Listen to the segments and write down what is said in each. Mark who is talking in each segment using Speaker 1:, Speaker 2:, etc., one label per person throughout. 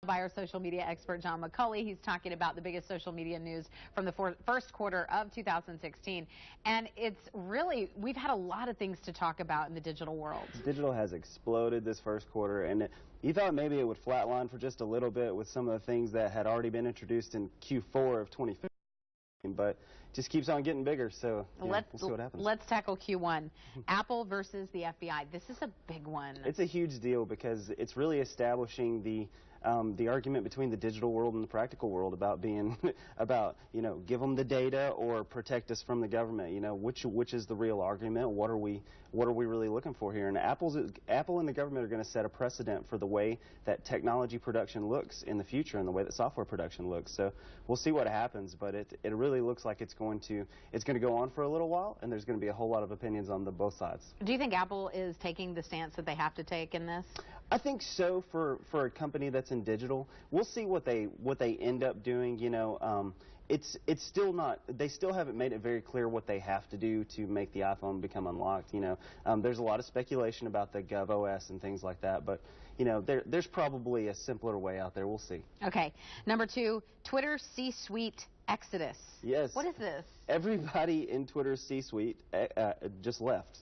Speaker 1: by our social media expert, John McCulley. He's talking about the biggest social media news from the first quarter of 2016. And it's really, we've had a lot of things to talk about in the digital world. Digital
Speaker 2: has exploded this first quarter, and you thought maybe it would flatline for just a little bit with some of the things that had already been introduced in Q4 of 2015. But just keeps on getting bigger, so we'll see what happens.
Speaker 1: Let's tackle Q1. Apple versus the FBI. This is a big one.
Speaker 2: It's a huge deal because it's really establishing the argument between the digital world and the practical world about being give them the data or protect us from the government. Which is the real argument? What are we really looking for here? And Apple and the government are going to set a precedent for the way that technology production looks in the future and the way that software production looks. So we'll see what happens, but it really looks like it's going to go on for a little while, and there's going to be a whole lot of opinions on both sides.
Speaker 1: Do you think Apple is taking the stance that they have to take in this?
Speaker 2: I think so for a company that's in digital. We'll see what they end up doing. It's still not. They still haven't made it very clear what they have to do to make the iPhone become unlocked. There's a lot of speculation about the GovOS and things like that, but there's probably a simpler way out there. We'll see.
Speaker 1: Okay. Number 2, Twitter C-suite exodus.
Speaker 2: Yes.
Speaker 1: What is this?
Speaker 2: Everybody in Twitter's C-suite just left.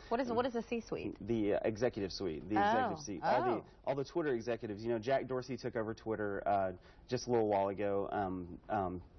Speaker 1: What is the C-suite?
Speaker 2: The executive suite. The executive seat. All the Twitter executives. Jack Dorsey took over Twitter just a little while ago,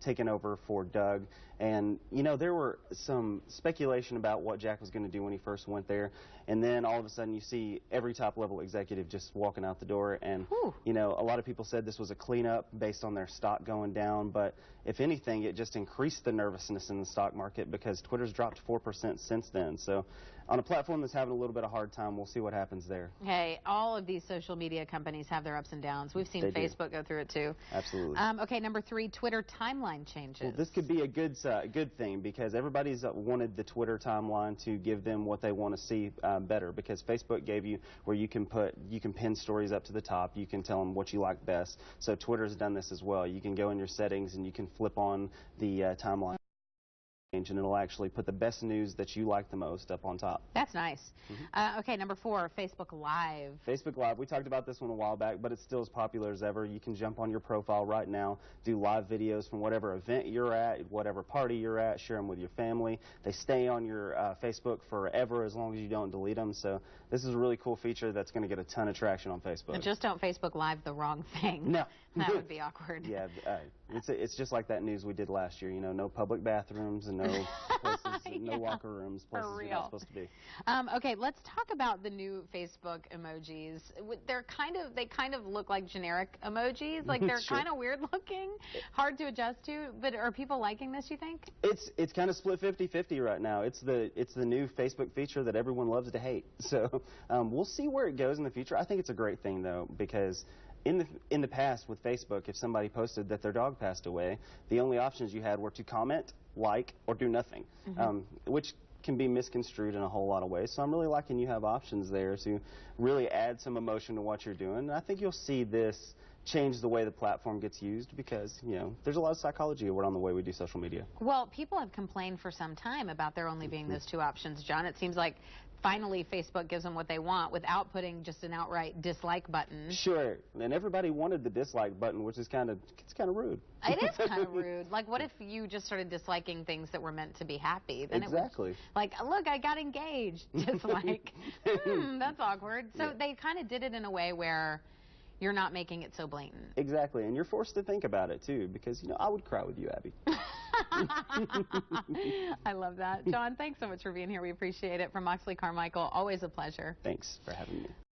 Speaker 2: taking over for Doug. And there were some speculation about what Jack was going to do when he first went there. And then all of a sudden you see every top-level executive just walking out the door. And a lot of people said this was a cleanup based on their stock going down. But if anything, it just increased the nervousness in the stock market because Twitter's dropped 4% since then. So on a platform that's having a little bit of a hard time, we'll see what happens there.
Speaker 1: Hey, all of these social media companies have their ups and downs. We've seen Facebook go through it too.
Speaker 2: Absolutely.
Speaker 1: Okay, number 3, Twitter timeline changes.
Speaker 2: Well, this could be a good thing because everybody's wanted the Twitter timeline to give them what they want to see better, because Facebook gave you where you can pin stories up to the top. You can tell them what you like best. So Twitter's done this as well. You can go in your settings and you can flip on the timeline, and it'll actually put the best news that you like the most up on top.
Speaker 1: That's nice. Okay, number 4, Facebook Live.
Speaker 2: Facebook Live. We talked about this one a while back, but it's still as popular as ever. You can jump on your profile right now, do live videos from whatever event you're at, whatever party you're at, share them with your family. They stay on your Facebook forever as long as you don't delete them. So this is a really cool feature that's going to get a ton of traction on Facebook.
Speaker 1: But just don't Facebook Live the wrong thing.
Speaker 2: No.
Speaker 1: That would be awkward.
Speaker 2: Yeah, it's just like that news we did last year. No public bathrooms and no places, no locker rooms, places you're not supposed to be.
Speaker 1: Okay, let's talk about the new Facebook emojis. They kind of look like generic emojis. Like they're kind of weird looking, hard to adjust to. But are people liking this, you think?
Speaker 2: It's kind of split 50-50 right now. It's the new Facebook feature that everyone loves to hate. So we'll see where it goes in the future. I think it's a great thing though, because in the past with Facebook, if somebody posted that their dog passed away, the only options you had were to comment, like, or do nothing, which can be misconstrued in a whole lot of ways. So I'm really liking you have options there to really add some emotion to what you're doing. And I think you'll see this change the way the platform gets used because, there's a lot of psychology around the way we do social media.
Speaker 1: Well, people have complained for some time about there only being those 2 options, John. It seems like finally Facebook gives them what they want without putting just an outright dislike button.
Speaker 2: Sure, and everybody wanted the dislike button, which is kind of rude.
Speaker 1: It is kind of rude. Like, what if you just started disliking things that were meant to be happy? Then
Speaker 2: exactly.
Speaker 1: It was like, look, I got engaged. Dislike. That's awkward. So they kind of did it in a way where you're not making it so blatant.
Speaker 2: Exactly, and you're forced to think about it too, because I would cry with you, Abby.
Speaker 1: I love that. John, thanks so much for being here. We appreciate it. From Moxley Carmichael, always a pleasure.
Speaker 2: Thanks for having me.